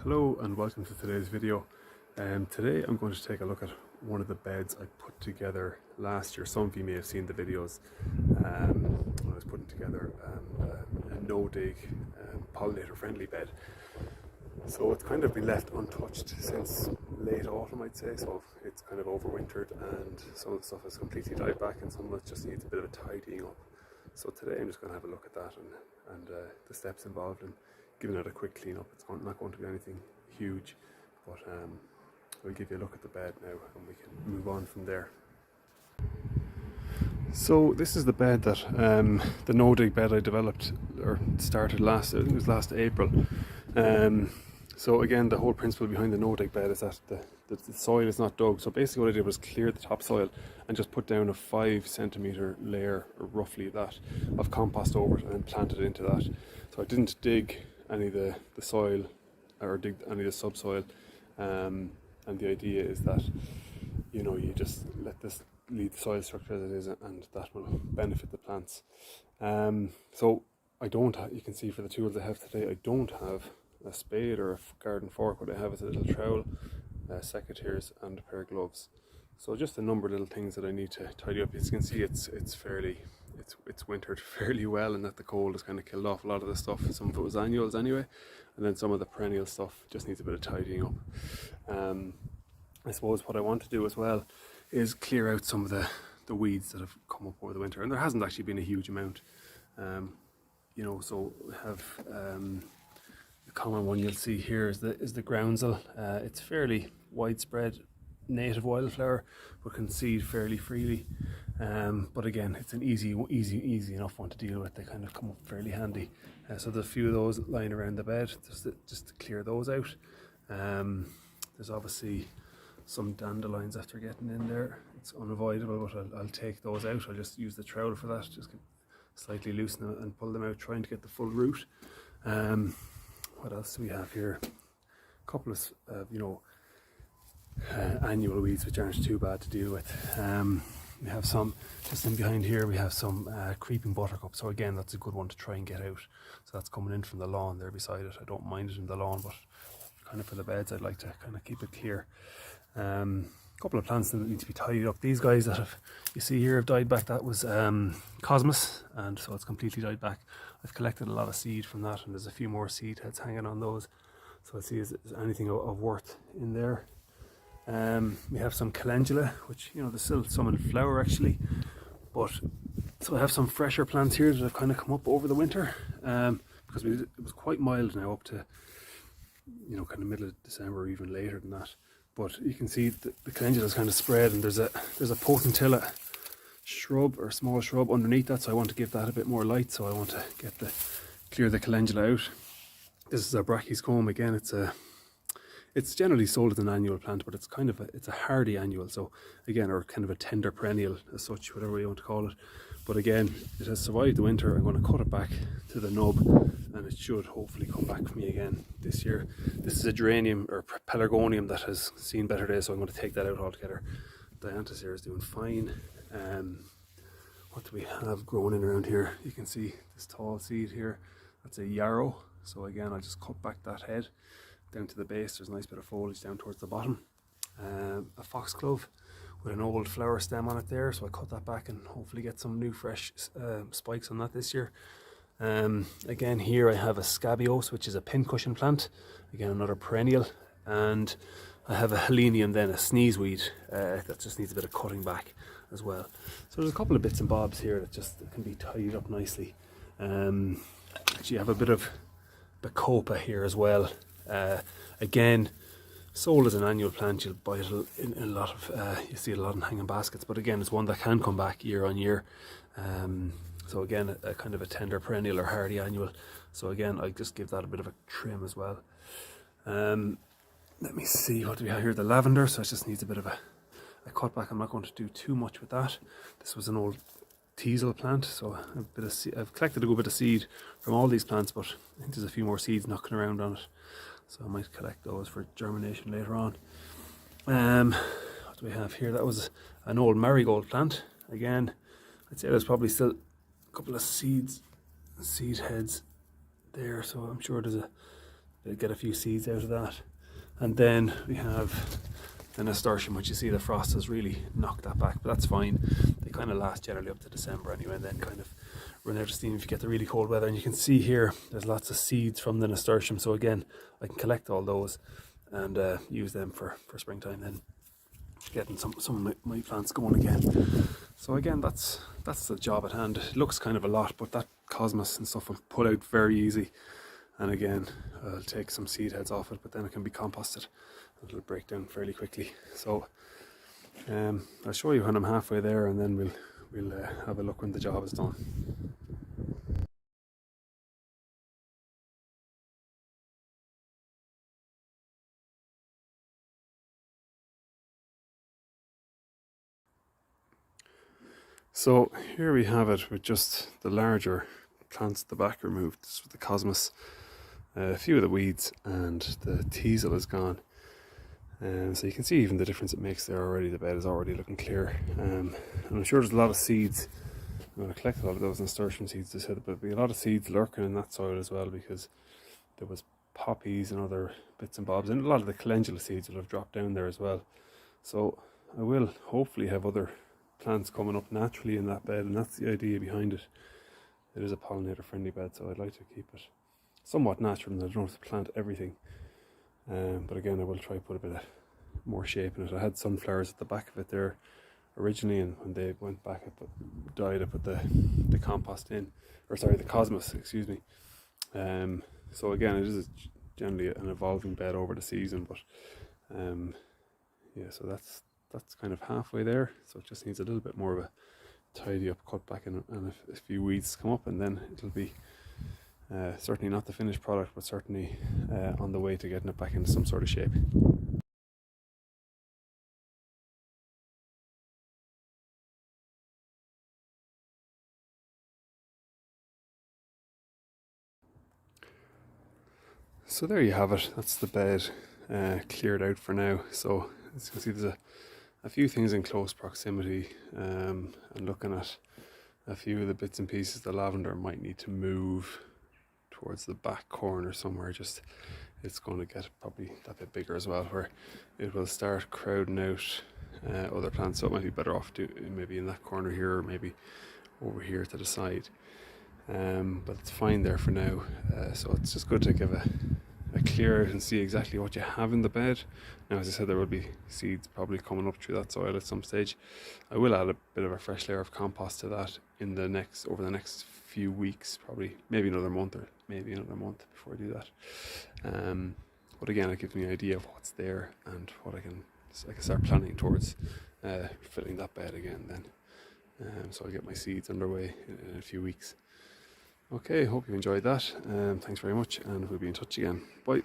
Hello and welcome to today's video. Today I'm going to take a look at one of the beds I put together last year. Some of you may have seen the videos when I was putting together a no-dig pollinator friendly bed. So it's kind of been left untouched since late autumn, I'd say, so it's kind of overwintered and some of the stuff has completely died back and some of it just needs a bit of a tidying up. So today I'm just going to have a look at that and the steps involved in giving it a quick clean up. It's not going to be anything huge, but we'll give you a look at the bed now and we can move on from there. So this is the bed that the no-dig bed I developed or started I think it was last April. So again, the whole principle behind the no-dig bed is that the soil is not dug. So basically what I did was clear the topsoil and just put down a 5 centimetre layer, or roughly that, of compost over it and then planted it into that. So I didn't dig any of the soil or dig any of the subsoil. And the idea is that, you know, you just let this leave the soil structure as it is and that will benefit the plants. So I don't have, you can see for the tools I have today, I don't have a spade or a garden fork. What I have is a little trowel, secateurs and a pair of gloves. So just a number of little things that I need to tidy up. As you can see, it's wintered fairly well, and that the cold has kind of killed off a lot of the stuff. Some of it was annuals anyway, and then some of the perennial stuff just needs a bit of tidying up. I suppose what I want to do as well is clear out some of the weeds that have come up over the winter, and there hasn't actually been a huge amount. You know, so we have the common one you'll see here is the groundsel. It's fairly widespread native wildflower, but can seed fairly freely. But again, it's an easy enough one to deal with. They kind of come up fairly handy. So there's a few of those lying around the bed, just to clear those out. There's obviously some dandelions after getting in there. It's unavoidable, but I'll take those out. I'll just use the trowel for that, just slightly loosen them and pull them out, trying to get the full root. What else do we have here? A couple of annual weeds which aren't too bad to deal with. We have some just in behind here. We have some creeping buttercup. So again, that's a good one to try and get out. So that's coming in from the lawn there beside it. I don't mind it in the lawn, but kind of for the beds, I'd like to kind of keep it clear. A couple of plants that need to be tidied up. These guys that you see here have died back. That was Cosmos, and so it's completely died back. I've collected a lot of seed from that, and there's a few more seed heads hanging on those. So let's see, is there anything of worth in there? We have some calendula, which, you know, there's still some in flower actually, but so I have some fresher plants here that have kind of come up over the winter, because it was quite mild now up to, you know, kind of middle of December or even later than that. But you can see the calendula is kind of spread, and there's a potentilla shrub or small shrub underneath that, so I want to give that a bit more light. So I want to clear the calendula out. This is a brachyscome. Again, it's generally sold as an annual plant, but it's a hardy annual. So again, or kind of a tender perennial as such, whatever you want to call it. But again, it has survived the winter. I'm going to cut it back to the nub, and it should hopefully come back for me again this year. This is a geranium or pelargonium that has seen better days, so I'm going to take that out altogether. Dianthus here is doing fine. What do we have growing in around here? You can see this tall seed here. That's a yarrow. So again, I'll just cut back that head down to the base. There's a nice bit of foliage down towards the bottom. A foxglove with an old flower stem on it there, so I cut that back and hopefully get some new fresh spikes on that this year. Again, here I have a scabiose, which is a pincushion plant, again another perennial, and I have a helenium, then a sneezeweed that just needs a bit of cutting back as well. So there's a couple of bits and bobs here that just can be tidied up nicely. Actually, I have a bit of bacopa here as well. Again, sold as an annual plant. You'll buy it in a lot of, you see it a lot in hanging baskets, but again, it's one that can come back year on year. So again, a kind of a tender perennial or hardy annual. So again, I just give that a bit of a trim as well. Let me see, what do we have here? The lavender, so it just needs a bit of a cut back. I'm not going to do too much with that. This was an old teasel plant, so I've collected a good bit of seed from all these plants, but I think there's a few more seeds knocking around on it, so I might collect those for germination later on. What do we have here? That was an old marigold plant. Again, I'd say there's probably still a couple of seed heads there, so I'm sure there's They'll get a few seeds out of that. And then we have the nasturtium, which you see the frost has really knocked that back, but that's fine. They kind of last generally up to December anyway, and then kind of run out of steam if you get the really cold weather. And you can see here there's lots of seeds from the nasturtium, so again I can collect all those and use them for springtime, then getting some of my plants going again. So again, that's the job at hand. It looks kind of a lot, but that cosmos and stuff will pull out very easy. And again, I'll take some seed heads off it, but then it can be composted. It'll break down fairly quickly. So I'll show you when I'm halfway there, and then we'll have a look when the job is done. So here we have it with just the larger plants at the back removed. This was the cosmos, a few of the weeds, and the teasel is gone. So you can see even the difference it makes there already. The bed is already looking clear. And I'm sure there's a lot of seeds. I'm going to collect a lot of those nasturtium seeds, but there'll be a lot of seeds lurking in that soil as well, because there was poppies and other bits and bobs, and a lot of the calendula seeds will have dropped down there as well. So I will hopefully have other plants coming up naturally in that bed, and that's the idea behind it. It is a pollinator friendly bed, so I'd like to keep it somewhat natural, and I don't have to plant everything. But again, I will try to put a bit of more shape in it. I had sunflowers at the back of it there originally, and when they went back, I put the compost in, or sorry, the cosmos, excuse me. So again, it is generally an evolving bed over the season, but yeah, so that's kind of halfway there. So it just needs a little bit more of a tidy up cut back, and a few weeds come up, and then it'll be certainly not the finished product, but certainly on the way to getting it back into some sort of shape. So there you have it. That's the bed cleared out for now. So as you can see, there's a few things in close proximity, and looking at a few of the bits and pieces, the lavender might need to move towards the back corner somewhere. Just it's going to get probably that bit bigger as well, where it will start crowding out other plants. So it might be better off maybe in that corner here, or maybe over here to the side. But it's fine there for now. So it's just good to give a clear out and see exactly what you have in the bed. Now, as I said, there will be seeds probably coming up through that soil at some stage. I will add a bit of a fresh layer of compost to that over the next few weeks, probably maybe another month before I do that. But again, it gives me an idea of what's there and what I can start planning towards filling that bed again then. So I'll get my seeds underway in a few weeks. Okay, hope you enjoyed that. Thanks very much, and we'll be in touch again. Bye.